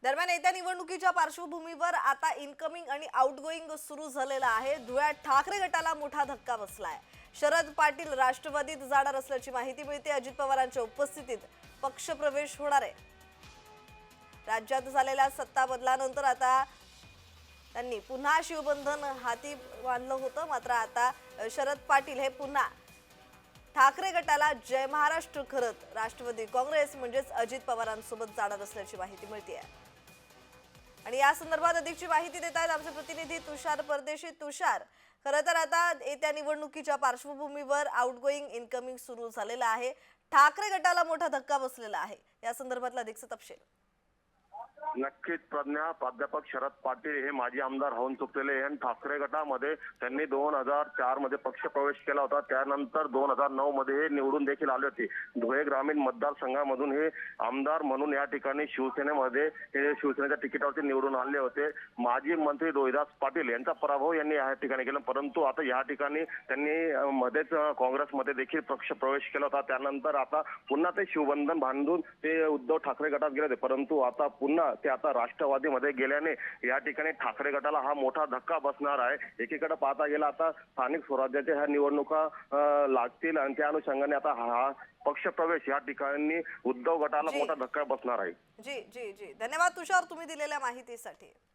दरम्यान येत्या निवडणुकीच्या पार्श्वभूमीवर आता इनकमिंग आणि आउटगोइंग सुरू झालेला आहे। धुळ्यात ठाकरे गटाला मोठा धक्का बसलाय। शरद पाटील राष्ट्रवादीत जाणार असल्याची माहिती मिळते। अजित पवारांच्या उपस्थितीत पक्षप्रवेश होणार आहे। राज्यात झालेल्या सत्ता बदलानंतर आता त्यांनी पुन्हा शिवबंधन हाती बांधलं होतं। मात्र आता शरद पाटील हे पुन्हा ठाकरे गटाला जय महाराष्ट्र करत राष्ट्रवादी काँग्रेस म्हणजेच अजित पवारांसोबत जाणार असल्याची माहिती मिळते आहे। आणि या संदर्भात अधिकची माहिती देत आहेत आमचे प्रतिनिधी तुषार परदेशी। तुषार, खरं तर आता येत्या निवडणुकीच्या पार्श्वभूमीवर आउटगोइंग इनकमिंग सुरू झालेला आहे। ठाकरे गटाला मोठा धक्का बसलेला आहे। या संदर्भातला अधिकचा तपशील। नक्कीच प्रज्ञा, प्राध्यापक शरद पाटील हे माजी आमदार होऊन चुकलेले आणि ठाकरे गटामध्ये त्यांनी 2004 मध्ये पक्ष प्रवेश केला होता। त्यानंतर 2009 मध्ये हे निवडून देखील आले होते। धुळे ग्रामीण मतदारसंघामधून हे आमदार म्हणून या ठिकाणी शिवसेनेमध्ये हे शिवसेनेच्या तिकिटावरती निवडून आले होते। माजी मंत्री रोहिदास पाटील यांचा पराभव यांनी या ठिकाणी केला, परंतु आता या ठिकाणी त्यांनी मध्येच काँग्रेसमध्ये देखील पक्ष प्रवेश केला होता। त्यानंतर आता पुन्हा ते शिवबंधन बांधून ते उद्धव ठाकरे गटात गेले होते, परंतु आता पुन्हा ते आता राष्ट्रवादीमध्ये गेल्याने या ठिकाणी ठाकरे गटाला हा मोठा धक्का बसणार आहे। एकीकडे पाहता गेला आता स्थानिक स्वराज्याच्या ह्या निवडणुका लागतील आणि त्या अनुषंगाने आता हा पक्षप्रवेश या ठिकाणी उद्धव गटाला मोठा धक्का बसणार आहे। जी जी जी, धन्यवाद तुषार तुम्ही दिलेल्या माहितीसाठी।